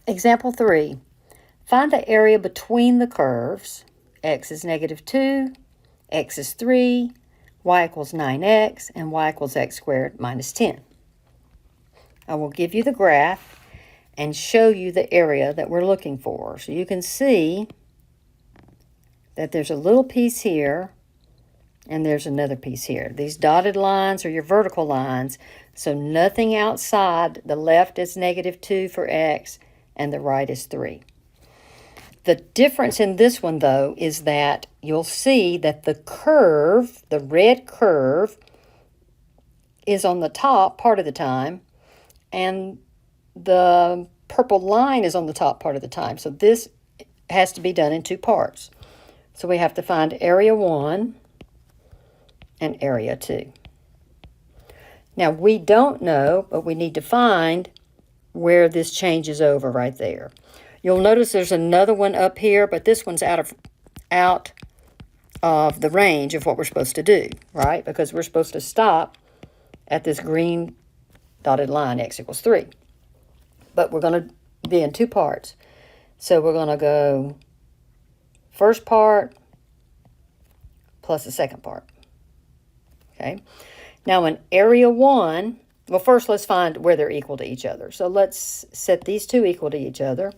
Example 3. Find the area between the curves. X is -2, x is 3, y equals 9x, and y equals x squared minus 10. I will give you the graph and show you the area that we're looking for. So you can see that there's a little piece here and there's another piece here. These dotted lines are your vertical lines, so nothing outside. The left is -2 for x and the right is 3. The difference in this one, though, is that you'll see that the curve, the red curve, is on the top part of the time, and the purple line is on the top part of the time. So this has to be done in 2 parts. So we have to find area 1 and area 2. Now, we don't know, but we need to find where this changes over right there. You'll notice there's another one up here, but this one's out of the range of what we're supposed to do, right? Because we're supposed to stop at this green dotted line, x equals 3. But we're going to be in 2 parts. So we're going to go first part plus the second part. Okay. Now in area 1, well, first let's find where they're equal to each other. So let's set these two equal to each other.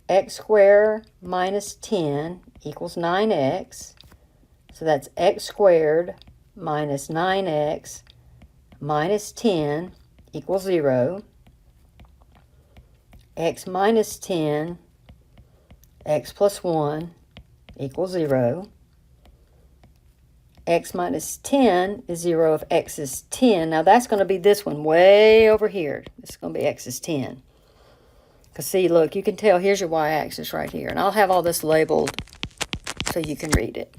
X squared minus 10 equals 9x. So that's x squared minus 9x minus 10 equals 0. X minus 10, x plus 1 equals 0. X minus 10 is 0 if x is 10. Now that's going to be this one way over here. It's going to be x is 10. Because see, look, you can tell here's your y-axis right here. And I'll have all this labeled so you can read it.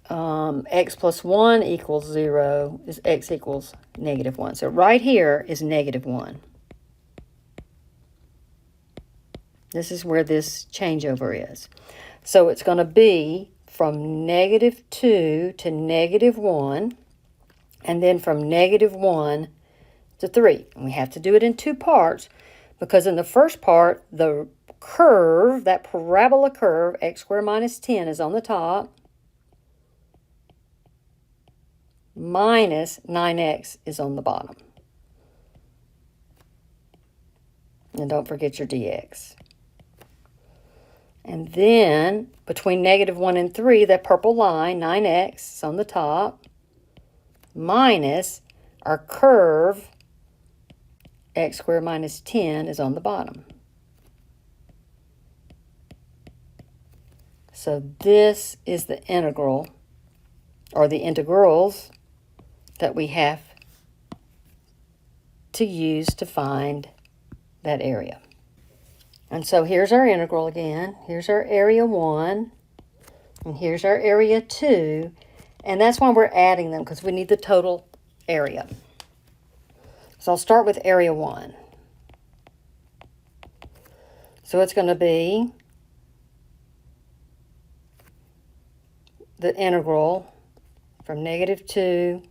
X plus 1 equals 0 is x equals -1. So right here is -1. This is where this changeover is. So it's going to be from -2 to -1, and then from -1 to 3. And we have to do it in 2 parts, because in the first part, the curve, that parabola curve, x squared minus 10 is on the top, minus 9x is on the bottom. And don't forget your dx. And then, between -1 and 3, that purple line, 9x, is on the top, minus our curve, x squared minus 10, is on the bottom. So this is the integral, or the integrals, that we have to use to find that area. And so here's our integral again. Here's our area 1, and here's our area 2. And that's why we're adding them, because we need the total area. So I'll start with area 1. So it's going to be the integral from -2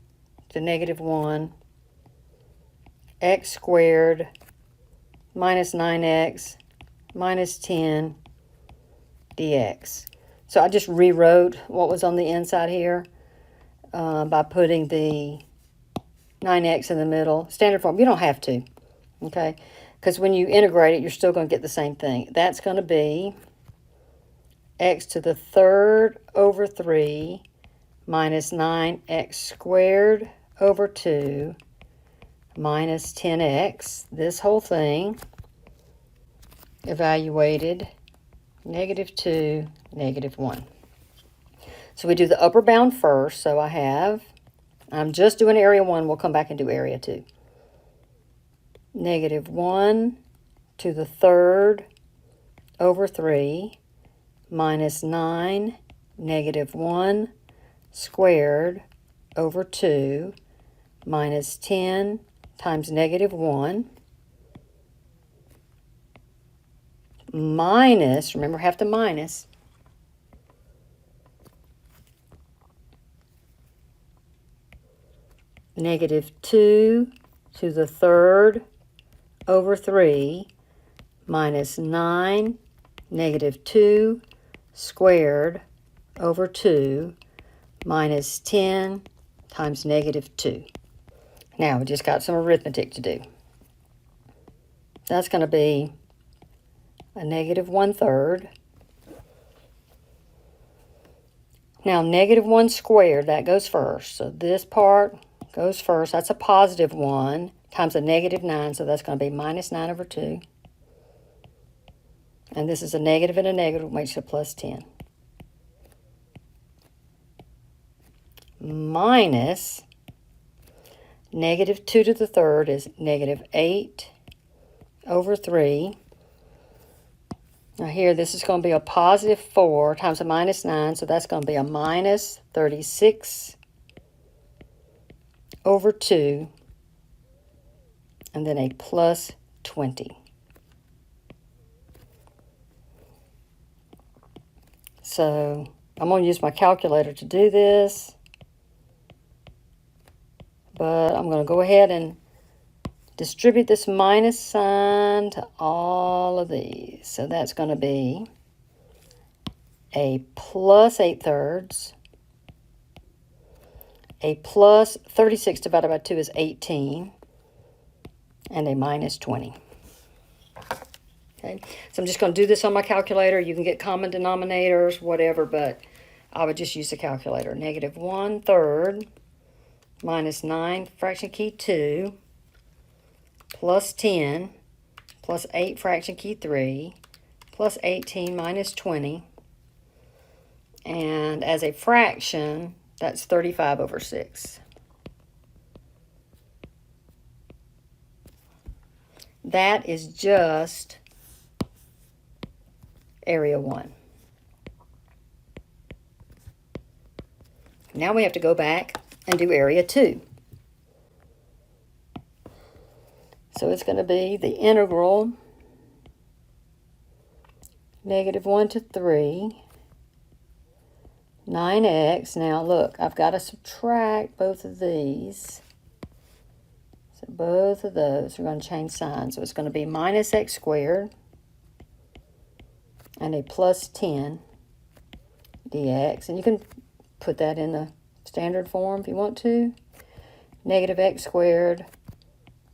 to -1, x squared minus 9x minus 10 dx. So I just rewrote what was on the inside here by putting the 9x in the middle. Standard form, you don't have to, okay? Because when you integrate it, you're still going to get the same thing. That's going to be x to the 3rd over 3 minus 9x squared over 2 minus 10x. This whole thing evaluated -2, -1. So we do the upper bound first. So I'm just doing area 1. We'll come back and do area 2. -1 to the 3rd over 3 minus 9 -1 squared over 2 minus 10 times -1 minus, remember, have to minus, -2 to the 3rd over 3 minus 9 negative 2 squared over 2 minus 10 times negative 2. Now we just got some arithmetic to do. That's going to be a negative 1/3. Now negative 1 squared, that goes first. So this part goes first. That's a positive 1 times a negative 9. So that's going to be minus 9 over 2. And this is a negative and a negative, makes it plus 10. Minus negative 2 to the third is negative 8 over 3. Now here, this is going to be a positive 4 times a minus 9, so that's going to be a minus 36 over 2, and then a plus 20. So I'm going to use my calculator to do this, but I'm going to go ahead and distribute this minus sign to all of these. So that's going to be a plus 8/3. A plus 36 divided by 2 is 18. And a minus 20. Okay, so I'm just going to do this on my calculator. You can get common denominators, whatever, but I would just use the calculator. Negative 1/3 minus 9 fraction key 2 plus 10 plus 8 fraction key 3 plus 18 minus 20. And as a fraction, that's 35 over 6. That is just area 1. Now we have to go back and do area 2. So it's going to be the integral negative 1 to 3 9x. Now look, I've got to subtract both of these. So both of those are going to change signs. So it's going to be minus x squared and a plus 10 dx. And you can put that in the standard form if you want to. Negative x squared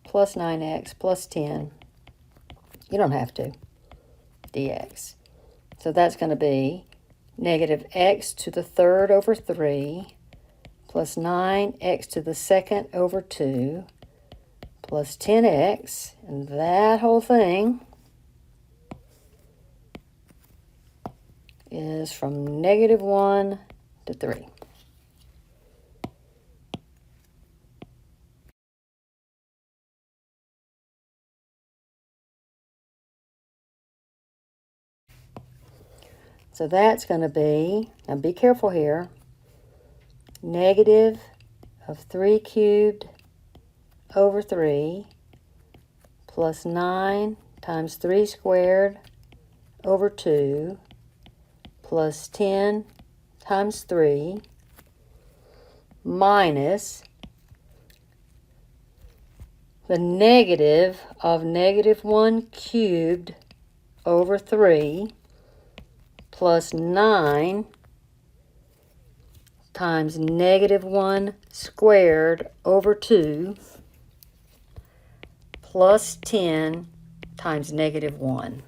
plus 9x plus 10. You don't have to. Dx. So that's going to be negative x to the third over 3 plus 9x to the second over 2 plus 10x, and that whole thing is from negative 1 to 3. So that's going to be, now be careful here, negative of 3 cubed over 3 plus 9 times 3 squared over 2 plus 10 times 3 minus the negative of negative 1 cubed over 3 plus 9 times negative 1 squared over 2 plus 10 times negative 1.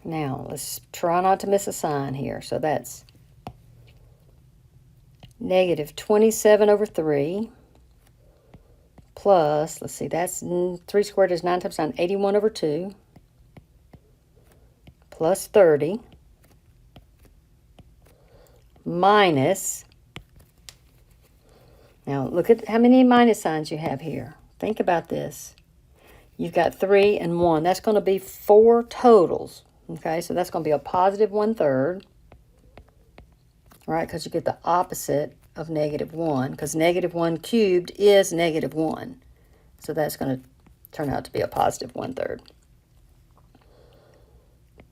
Now, let's try not to miss a sign here. So that's negative 27 over 3 plus, let's see, that's 3 squared is 9 times 9, 81 over 2 plus 30 minus, now look at how many minus signs you have here. Think about this. You've got 3 and 1. That's going to be 4 totals. Okay, so that's going to be a positive 1/3. Right, because you get the opposite of negative 1, because negative 1 cubed is negative 1. So that's going to turn out to be a positive 1/3.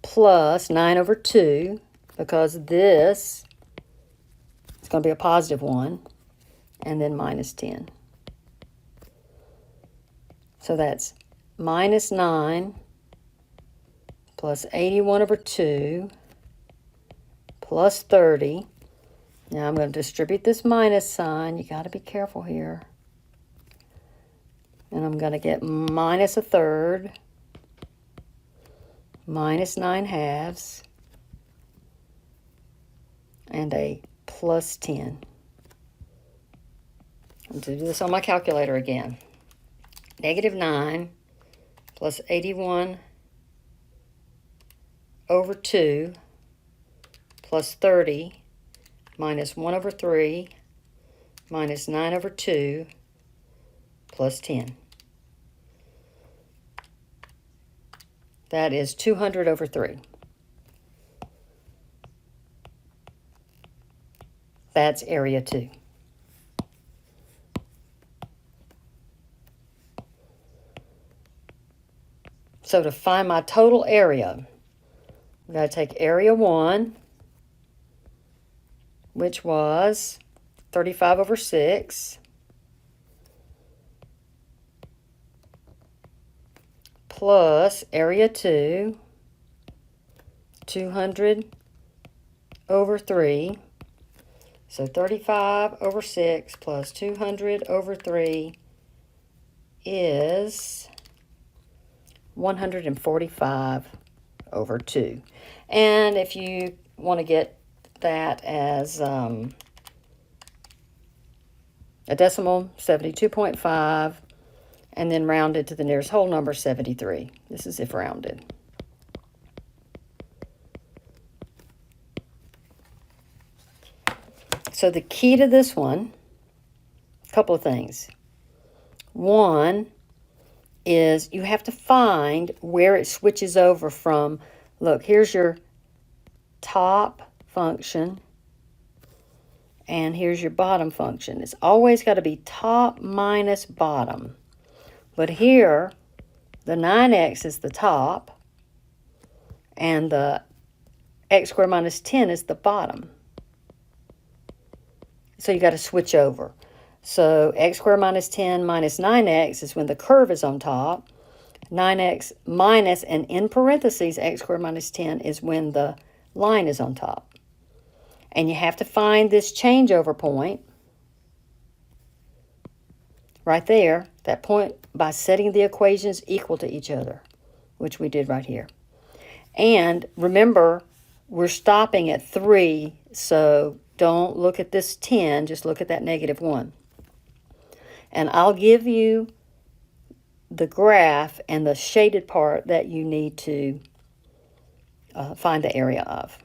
Plus 9 over 2. because this is going to be a positive 1, and then minus 10. So that's minus 9 plus 81 over 2 plus 30. Now I'm going to distribute this minus sign. You got to be careful here. And I'm going to get minus a third, minus 9 halves, and a plus 10. I'll do this on my calculator again. Negative 9 plus 81 over 2 plus 30 minus 1 over 3 minus 9 over 2 plus 10. That is 200 over 3. That's area 2. So to find my total area, I'm going to take area 1, which was 35 over 6, plus area 2, 200 over 3. So 35 over 6 plus 200 over 3 is 145 over 2. And if you want to get that as a decimal, 72.5, and then rounded to the nearest whole number, 73. This is if rounded. So the key to this one, a couple of things. One is you have to find where it switches over from, look, here's your top function, and here's your bottom function. It's always got to be top minus bottom. But here, the 9x is the top, and the x squared minus 10 is the bottom. So you got to switch over. So x squared minus 10 minus 9x is when the curve is on top. 9x minus, and in parentheses, x squared minus 10 is when the line is on top. And you have to find this changeover point right there, that point, by setting the equations equal to each other, which we did right here. And remember, we're stopping at 3, so don't look at this 10, just look at that negative 1. And I'll give you the graph and the shaded part that you need to find the area of.